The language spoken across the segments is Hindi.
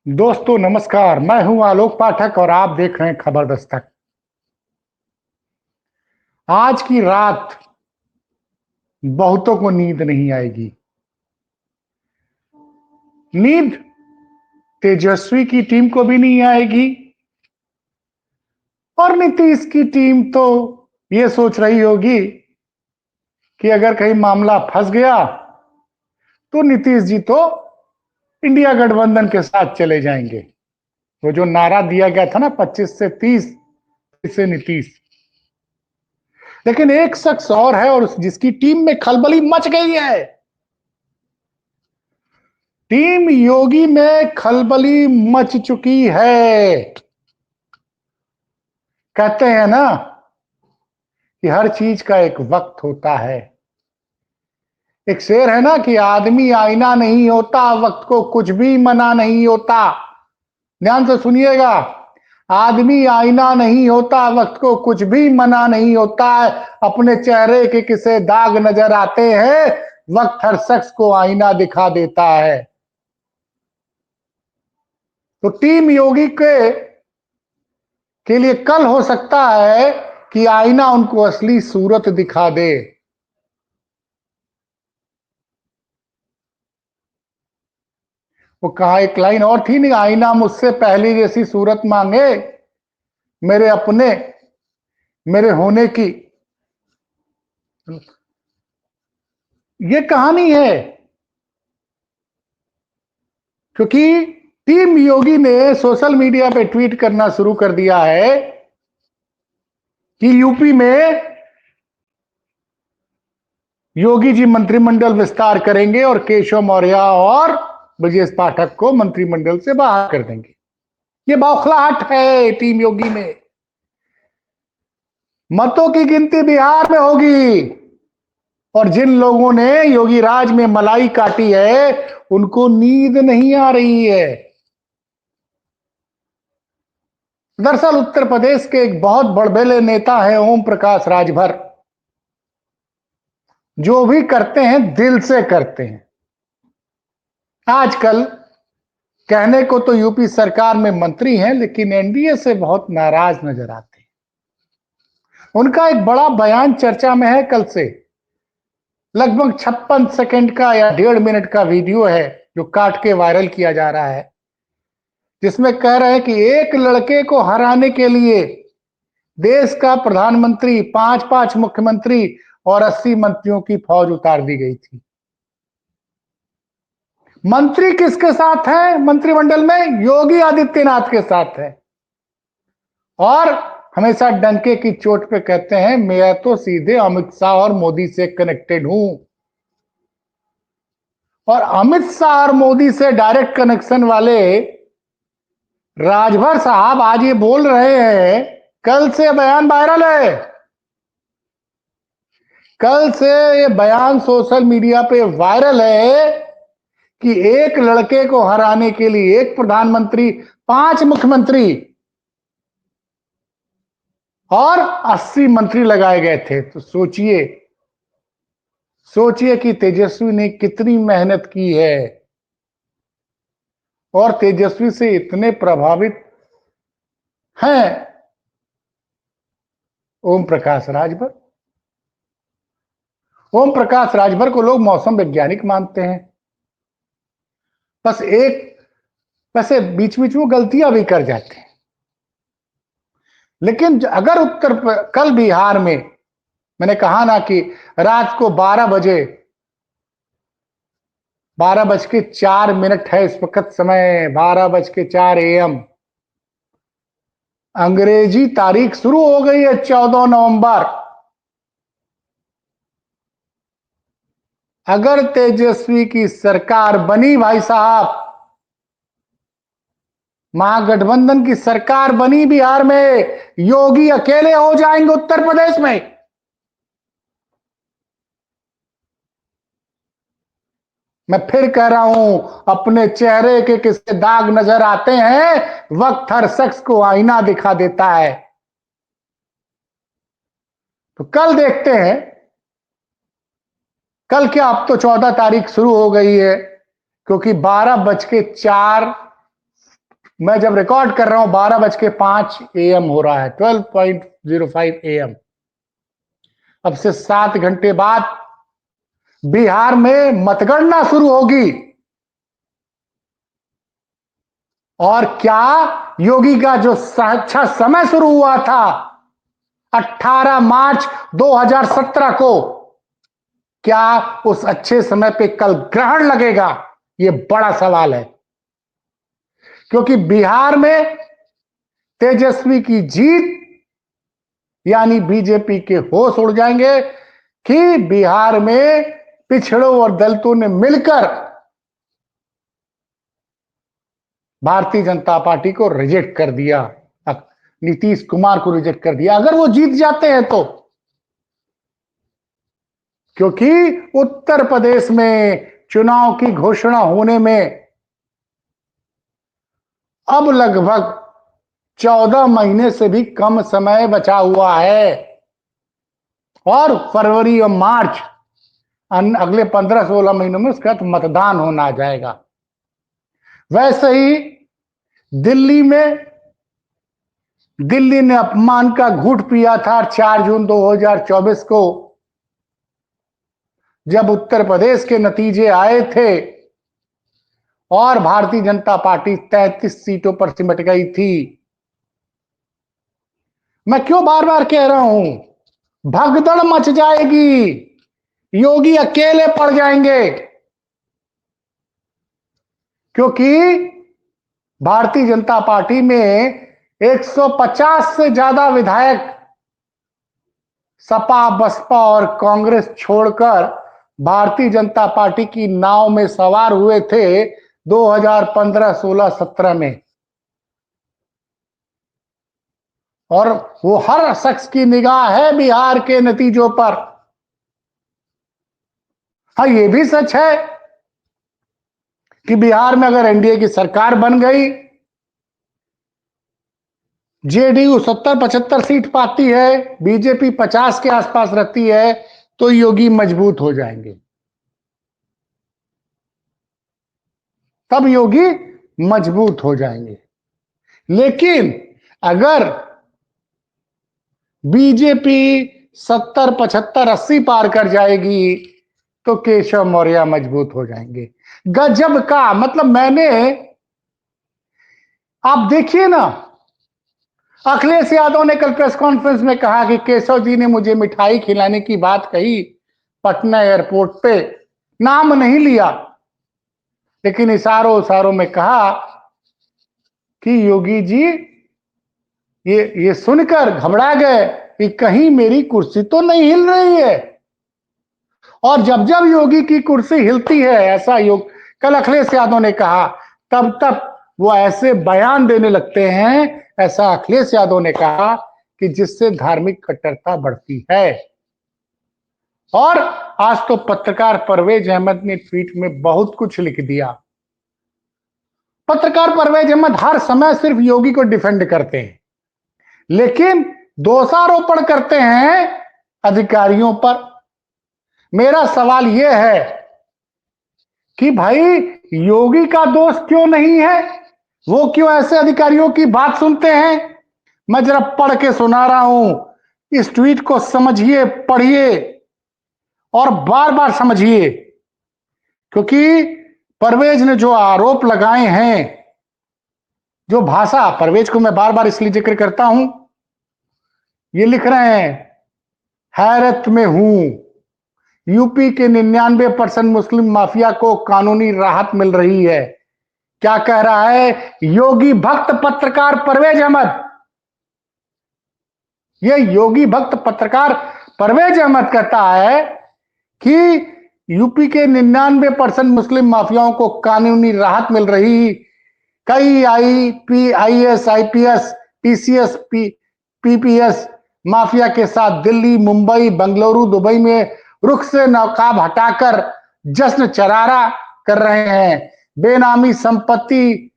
दोस्तों नमस्कार। मैं हूं आलोक पाठक और आप देख रहे हैं खबर दस्तक। आज की रात बहुतों को नींद नहीं आएगी। नींद तेजस्वी की टीम को भी नहीं आएगी और नीतीश की टीम तो ये सोच रही होगी कि अगर कहीं मामला फंस गया तो नीतीश जी तो इंडिया गठबंधन के साथ चले जाएंगे। वो जो नारा दिया गया था ना 25 से 30 से नीतीश। लेकिन एक शख्स और है और जिसकी टीम में खलबली मच गई है। टीम योगी में खलबली मच चुकी है। कहते हैं ना कि हर चीज का एक वक्त होता है। एक शेर है ना कि आदमी आईना नहीं होता, वक्त को कुछ भी मना नहीं होता। ध्यान से सुनिएगा। आदमी आईना नहीं होता, वक्त को कुछ भी मना नहीं होता है। अपने चेहरे के किसे दाग नजर आते हैं, वक्त हर शख्स को आईना दिखा देता है। तो टीम योगी के लिए कल हो सकता है कि आईना उनको असली सूरत दिखा दे। वो कहा एक लाइन और थी नहीं, आईना मुझसे पहली जैसी सूरत मांगे, मेरे अपने मेरे होने की। ये कहानी है क्योंकि टीम योगी ने सोशल मीडिया पे ट्वीट करना शुरू कर दिया है कि यूपी में योगी जी मंत्रिमंडल विस्तार करेंगे और केशव मौर्य और ब्रजेश पाठक को मंत्रिमंडल से बाहर कर देंगे। ये बौखलाहट है टीम योगी में। मतों की गिनती बिहार में होगी और जिन लोगों ने योगी राज में मलाई काटी है उनको नींद नहीं आ रही है। दरअसल उत्तर प्रदेश के एक बहुत बड़बेले नेता है ओम प्रकाश राजभर। जो भी करते हैं दिल से करते हैं। आजकल कहने को तो यूपी सरकार में मंत्री हैं लेकिन एनडीए से बहुत नाराज नजर आते हैं। उनका एक बड़ा बयान चर्चा में है। कल से लगभग 56 सेकंड का या 1.5 मिनट का वीडियो है जो काट के वायरल किया जा रहा है, जिसमें कह रहे हैं कि एक लड़के को हराने के लिए देश का प्रधानमंत्री, 5-5 मुख्यमंत्री और 80 मंत्रियों की फौज उतार दी गई थी। मंत्री किसके साथ हैं मंत्रिमंडल में? योगी आदित्यनाथ के साथ है। और हमेशा डंके की चोट पे कहते हैं मैं तो सीधे अमित शाह और मोदी से कनेक्टेड हूं। और अमित शाह और मोदी से डायरेक्ट कनेक्शन वाले राजभर साहब आज ये बोल रहे हैं, कल से बयान वायरल है। कल से ये बयान सोशल मीडिया पे वायरल है कि एक लड़के को हराने के लिए एक प्रधानमंत्री, 5 मुख्यमंत्री और 80 मंत्री लगाए गए थे। तो सोचिए कि तेजस्वी ने कितनी मेहनत की है और तेजस्वी से इतने प्रभावित हैं ओम प्रकाश राजभर। ओम प्रकाश राजभर को लोग मौसम वैज्ञानिक मानते हैं। बस एक वैसे बीच बीच वो गलतियां भी कर जाते हैं। लेकिन अगर कल बिहार में, मैंने कहा ना कि रात को 12:04 है इस वक्त समय, 12:04 AM। अंग्रेजी तारीख शुरू हो गई है 14 नवंबर। अगर तेजस्वी की सरकार बनी भाई साहब, महागठबंधन की सरकार बनी बिहार में, योगी अकेले हो जाएंगे उत्तर प्रदेश में। मैं फिर कह रहा हूं, अपने चेहरे के किसके दाग नजर आते हैं, वक्त हर शख्स को आईना दिखा देता है। तो कल देखते हैं। कल क्या, अब तो 14 तारीख शुरू हो गई है क्योंकि 12:04 मैं जब रिकॉर्ड कर रहा हूं 12:05 AM हो रहा है, 12:05 AM। अब से 7 घंटे बाद बिहार में मतगणना शुरू होगी। और क्या योगी का जो अच्छा समय शुरू हुआ था 18 मार्च 2017 को, क्या उस अच्छे समय पे कल ग्रहण लगेगा? यह बड़ा सवाल है, क्योंकि बिहार में तेजस्वी की जीत यानी बीजेपी के होश उड़ जाएंगे कि बिहार में पिछड़ों और दलितों ने मिलकर भारतीय जनता पार्टी को रिजेक्ट कर दिया, नीतीश कुमार को रिजेक्ट कर दिया अगर वो जीत जाते हैं तो। क्योंकि उत्तर प्रदेश में चुनाव की घोषणा होने में अब लगभग 14 महीने से भी कम समय बचा हुआ है, और फरवरी और मार्च अगले 15-16 महीनों में उसका मतदान होना जाएगा। वैसे ही दिल्ली ने अपमान का घूंट पिया था 4 जून 2024 को, जब उत्तर प्रदेश के नतीजे आए थे और भारतीय जनता पार्टी 33 सीटों पर सिमट गई थी। मैं क्यों बार बार कह रहा हूं, भगदड़ मच जाएगी, योगी अकेले पड़ जाएंगे, क्योंकि भारतीय जनता पार्टी में 150 से ज्यादा विधायक सपा, बसपा और कांग्रेस छोड़कर भारतीय जनता पार्टी की नाव में सवार हुए थे 2015, 16, 17 में। और वो हर शख्स की निगाह है बिहार के नतीजों पर। हाँ, ये भी सच है कि बिहार में अगर एनडीए की सरकार बन गई, जेडीयू 70-75 सीट पाती है, बीजेपी 50 के आसपास रहती है, तो योगी मजबूत हो जाएंगे। तब योगी मजबूत हो जाएंगे। लेकिन अगर बीजेपी 70, 75, 80 पार कर जाएगी तो केशव मौर्य मजबूत हो जाएंगे। गजब का मतलब, आप देखिए ना, अखिलेश यादव ने कल प्रेस कॉन्फ्रेंस में कहा कि केशव जी ने मुझे मिठाई खिलाने की बात कही पटना एयरपोर्ट पे, नाम नहीं लिया, लेकिन इशारों इशारों में कहा कि योगी जी ये सुनकर घबरा गए कि कहीं मेरी कुर्सी तो नहीं हिल रही है। और जब जब योगी की कुर्सी हिलती है, ऐसा कल अखिलेश यादव ने कहा, तब तब वो ऐसे बयान देने लगते हैं, ऐसा अखिलेश यादव ने कहा कि जिससे धार्मिक कट्टरता बढ़ती है। और आज तो पत्रकार परवेज अहमद ने ट्वीट में बहुत कुछ लिख दिया। पत्रकार परवेज अहमद हर समय सिर्फ योगी को डिफेंड करते हैं, लेकिन दोषारोपण करते हैं अधिकारियों पर। मेरा सवाल यह है कि भाई योगी का दोष क्यों नहीं है? वो क्यों ऐसे अधिकारियों की बात सुनते हैं? मैं जरा पढ़ के सुना रहा हूं, इस ट्वीट को समझिए, पढ़िए और बार बार समझिए, क्योंकि परवेज ने जो आरोप लगाए हैं, जो भाषा, परवेज को मैं बार बार इसलिए जिक्र करता हूं, ये लिख रहे हैं, हैरत में हूं, यूपी के 99% मुस्लिम माफिया को कानूनी राहत मिल रही है। क्या कह रहा है योगी भक्त पत्रकार परवेज अहमद? ये योगी भक्त पत्रकार परवेज अहमद कहता है कि यूपी के 99% मुस्लिम माफियाओं को कानूनी राहत मिल रही। कई IAS, IPS, PCS, PPS mafia के साथ दिल्ली, मुंबई, बेंगलुरु, दुबई में रुख से नकाब हटाकर जश्न चरारा कर रहे हैं। बेनामी संपत्ति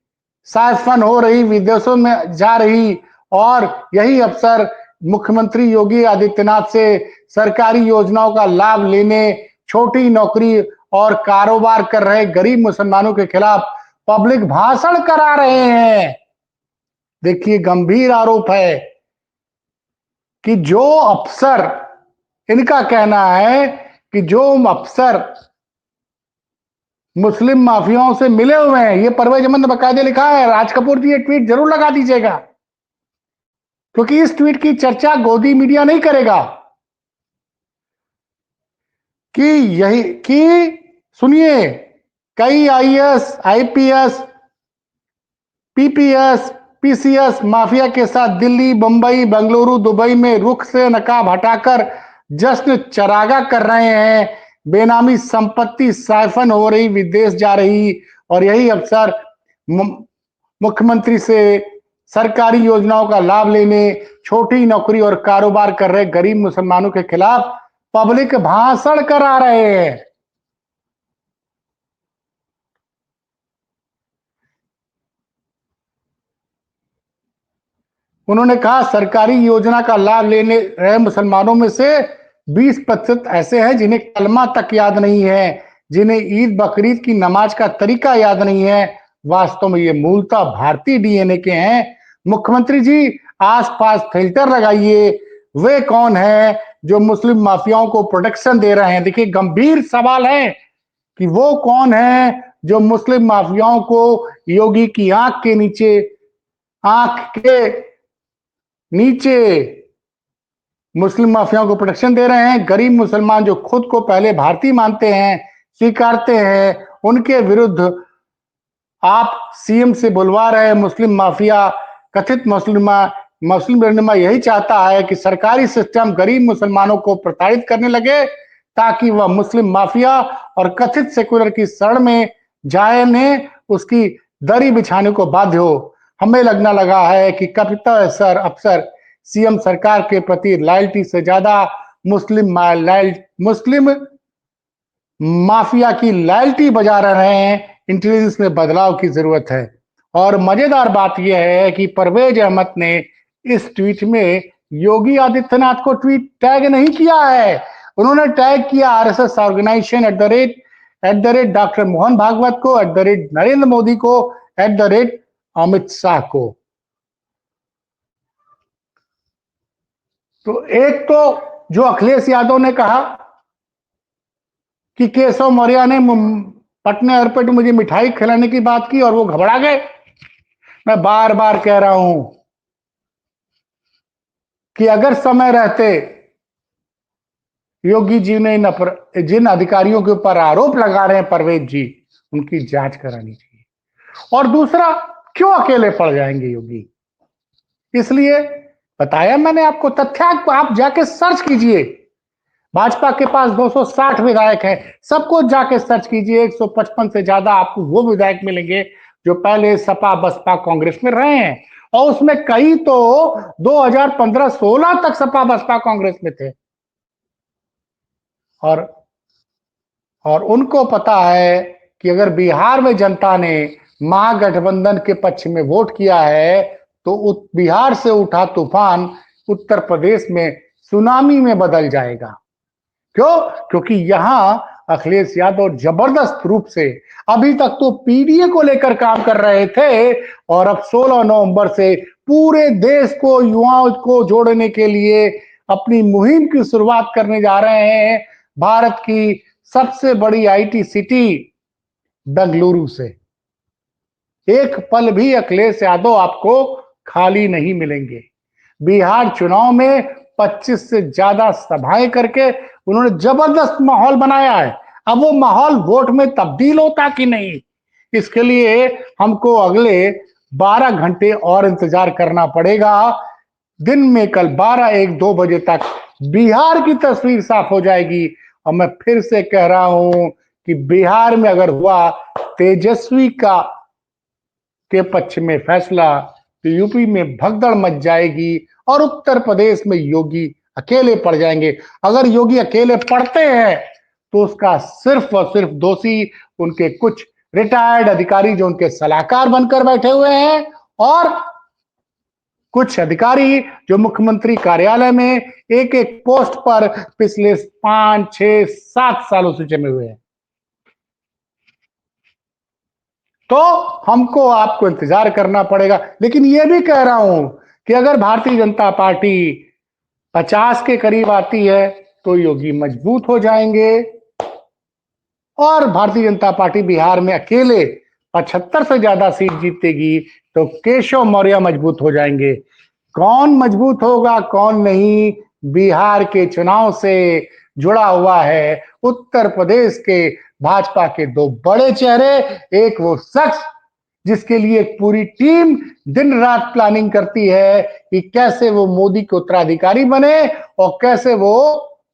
साइफन हो रही, विदेशों में जा रही, और यही अवसर मुख्यमंत्री योगी आदित्यनाथ से सरकारी योजनाओं का लाभ लेने, छोटी नौकरी और कारोबार कर रहे गरीब मुसलमानों के खिलाफ पब्लिक भाषण करा रहे हैं। देखिए, गंभीर आरोप है कि जो अफसर, इनका कहना है कि जो अफसर मुस्लिम माफियाओं से मिले हुए हैं, ये परवेज अहमद ने बाकायदे लिखा है। राज कपूर जी, ये ट्वीट जरूर लगा दीजिएगा, क्योंकि इस ट्वीट की चर्चा गोदी मीडिया नहीं करेगा। कि यही कि सुनिए, कई IAS, IPS, PPS, PCS mafia के साथ दिल्ली, बंबई, बेंगलुरु, दुबई में रुख से नकाब हटाकर जश्न चरागा कर रहे हैं। बेनामी संपत्ति साइफन हो रही, विदेश जा रही, और यही अफसर मुख्यमंत्री से सरकारी योजनाओं का लाभ लेने, छोटी नौकरी और कारोबार कर रहे गरीब मुसलमानों के खिलाफ पब्लिक भाषण करा रहे हैं। उन्होंने कहा, सरकारी योजना का लाभ लेने रहे मुसलमानों में से 20% ऐसे हैं जिन्हें कलमा तक याद नहीं है, जिन्हें ईद बकरीद की नमाज का तरीका याद नहीं है। वास्तव में ये मूलतः भारतीय डीएनए के हैं। मुख्यमंत्री जी, आसपास फिल्टर लगाइए। वे कौन है जो मुस्लिम माफियाओं को प्रोटेक्शन दे रहे हैं? देखिए, गंभीर सवाल है कि वो कौन है जो मुस्लिम माफियाओं को योगी की आंख के नीचे मुस्लिम माफियाओं को प्रोटेक्शन दे रहे हैं। गरीब मुसलमान जो खुद को पहले भारतीय मानते हैं, स्वीकारते हैं, उनके विरुद्ध आप सीएम से बुलवा रहे मुस्लिम माफिया। कथित मुस्लिम रहनुमा यही चाहता है कि सरकारी सिस्टम गरीब मुसलमानों को प्रताड़ित करने लगे, ताकि वह मुस्लिम माफिया और कथित सेकुलर की शरण में जाने उसकी दरी बिछाने को बाध्य हो। हमें लगना लगा है कि कथित अफसर सीएम सरकार के प्रति लॉयल्टी से ज्यादा मुस्लिम माफिया की लॉयल्टी बजा रहे हैं। इंटेलिजेंस में बदलाव की जरूरत है। और मजेदार बात यह है कि परवेज अहमद ने इस ट्वीट में योगी आदित्यनाथ को ट्वीट टैग नहीं किया है। उन्होंने टैग किया RSS organisation @ doctor Mohan Bhagwat को, @ नरेंद्र मोदी को, @ अमित शाह को। तो एक तो जो अखिलेश यादव ने कहा कि केशव मौर्य ने पटना एयरपोर्ट में मुझे मिठाई खिलाने की बात की और वो घबरा गए। मैं बार बार कह रहा हूं कि अगर समय रहते योगी जी ने जिन अधिकारियों के ऊपर आरोप लगा रहे हैं परवेज जी, उनकी जांच करानी चाहिए। और दूसरा, क्यों अकेले पड़ जाएंगे योगी? इसलिए बताया मैंने आपको, तथ्यात्मक आप जाके सर्च कीजिए। भाजपा के पास 260 विधायक हैं, सबको जाके सर्च कीजिए। 155 से ज्यादा आपको वो विधायक मिलेंगे जो पहले सपा बसपा कांग्रेस में रहे हैं, और उसमें कई तो 2015-16 तक सपा बसपा कांग्रेस में थे। और उनको पता है कि अगर बिहार में जनता ने महागठबंधन के पक्ष में वोट किया है, तो बिहार से उठा तूफान उत्तर प्रदेश में सुनामी में बदल जाएगा। क्यों? क्योंकि यहां अखिलेश यादव जबरदस्त रूप से अभी तक तो पीडीए को लेकर काम कर रहे थे, और अब 16 नवंबर से पूरे देश को, युवाओं को जोड़ने के लिए अपनी मुहिम की शुरुआत करने जा रहे हैं, भारत की सबसे बड़ी आईटी सिटी बेंगलुरु से। एक पल भी अखिलेश यादव आपको खाली नहीं मिलेंगे। बिहार चुनाव में 25 से ज्यादा सभाएं करके उन्होंने जबरदस्त माहौल बनाया है। अब वो माहौल वोट में तब्दील होता कि नहीं, इसके लिए हमको अगले 12 घंटे और इंतजार करना पड़ेगा। दिन में कल 12-1-2 बजे तक बिहार की तस्वीर साफ हो जाएगी। और मैं फिर से कह रहा हूं कि बिहार में अगर हुआ तेजस्वी के पक्ष में फैसला, तो यूपी में भगदड़ मच जाएगी और उत्तर प्रदेश में योगी अकेले पड़ जाएंगे। अगर योगी अकेले पड़ते हैं तो उसका सिर्फ और सिर्फ दोषी उनके कुछ रिटायर्ड अधिकारी जो उनके सलाहकार बनकर बैठे हुए हैं, और कुछ अधिकारी जो मुख्यमंत्री कार्यालय में एक एक पोस्ट पर पिछले 5, 6, 7 सालों से जमे हुए हैं। तो हमको आपको इंतजार करना पड़ेगा। लेकिन यह भी कह रहा हूं कि अगर भारतीय जनता पार्टी 50 के करीब आती है तो योगी मजबूत हो जाएंगे, और भारतीय जनता पार्टी बिहार में अकेले 75 से ज्यादा सीट जीतेगी तो केशव मौर्य मजबूत हो जाएंगे। कौन मजबूत होगा कौन नहीं, बिहार के चुनाव से जुड़ा हुआ है। उत्तर प्रदेश के भाजपा के दो बड़े चेहरे, एक वो शख्स जिसके लिए एक पूरी टीम दिन रात प्लानिंग करती है कि कैसे वो मोदी के उत्तराधिकारी बने और कैसे वो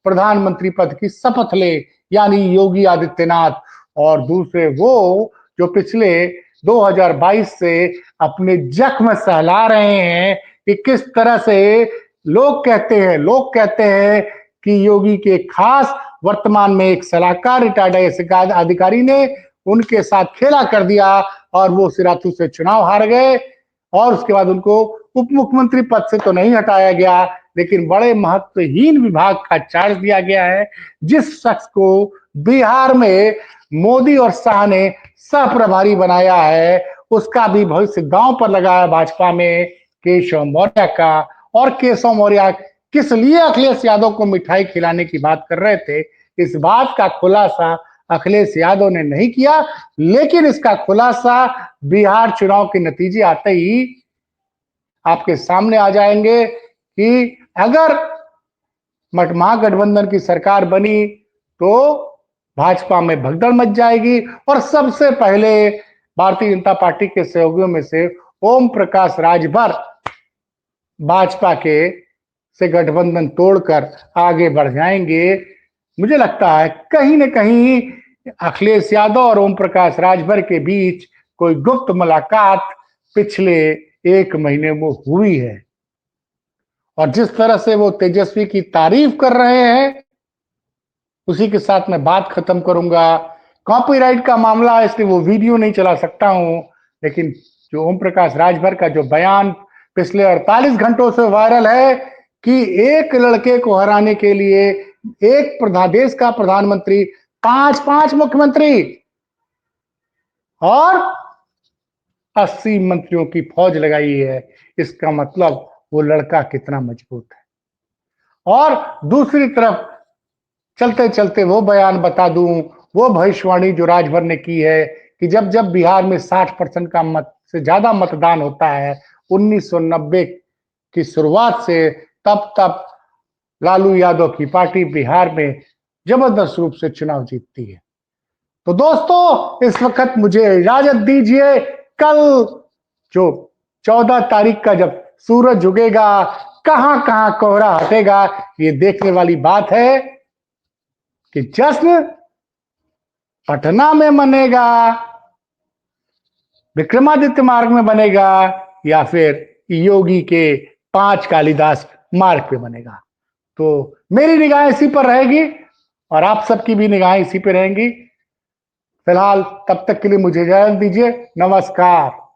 प्रधानमंत्री पद की शपथ ले, यानी योगी आदित्यनाथ। और दूसरे वो जो पिछले 2022 से अपने जख्म सहला रहे हैं कि किस तरह से लोग कहते हैं कि योगी के खास वर्तमान में एक सलाहकार रिटायर्ड आईएएस अधिकारी ने उनके साथ खेला कर दिया और वो सिराथू से चुनाव हार गए। और उसके बाद उनको उप मुख्यमंत्री पद से तो नहीं हटाया गया, लेकिन बड़े महत्वहीन विभाग का चार्ज दिया गया है, जिस शख्स को बिहार में मोदी और शाह ने सह प्रभारी बनाया है उसका भी भविष्य दांव पर लगा है भाजपा में, केशव मौर्य का। और केशव मौर्य किस लिए अखिलेश यादव को मिठाई खिलाने की बात कर रहे थे, इस बात का खुलासा अखिलेश यादव ने नहीं किया, लेकिन इसका खुलासा बिहार चुनाव के नतीजे आते ही आपके सामने आ जाएंगे कि अगर महागठबंधन की सरकार बनी तो भाजपा में भगदड़ मच जाएगी। और सबसे पहले भारतीय जनता पार्टी के सहयोगियों में से ओम प्रकाश राजभर भाजपा के से गठबंधन तोड़कर आगे बढ़ जाएंगे। मुझे लगता है कहीं न कहीं अखिलेश यादव और ओम प्रकाश राजभर के बीच कोई गुप्त मुलाकात पिछले 1 महीने में हुई है। और जिस तरह से वो तेजस्वी की तारीफ कर रहे हैं, उसी के साथ मैं बात खत्म करूंगा। कॉपीराइट का मामला है इसलिए वो वीडियो नहीं चला सकता हूं, लेकिन जो ओम प्रकाश राजभर का जो बयान पिछले 48 घंटों से वायरल है कि एक लड़के को हराने के लिए एक देश का प्रधानमंत्री 5 मुख्यमंत्री और 80 मंत्रियों की फौज लगाई है, इसका मतलब वो लड़का कितना मजबूत है। और दूसरी तरफ चलते चलते वो बयान बता दूं, वो भविष्यवाणी जो राजभर ने की है कि जब जब बिहार में 60% का मत से ज्यादा मतदान होता है 1990 की शुरुआत से, तब तब लालू यादव की पार्टी बिहार में जबरदस्त रूप से चुनाव जीतती है। तो दोस्तों इस वक्त मुझे इजाजत दीजिए। कल जो 14 तारीख का जब सूरज उगेगा, कहां कहां कोहरा हटेगा, ये देखने वाली बात है कि जश्न पटना में मनेगा, विक्रमादित्य मार्ग में बनेगा, या फिर योगी के 5 कालिदास मार्ग पे बनेगा। तो मेरी निगाह इसी पर रहेगी और आप सबकी भी निगाहें इसी पे रहेंगी। फिलहाल तब तक के लिए मुझे इजाजत दीजिए। नमस्कार।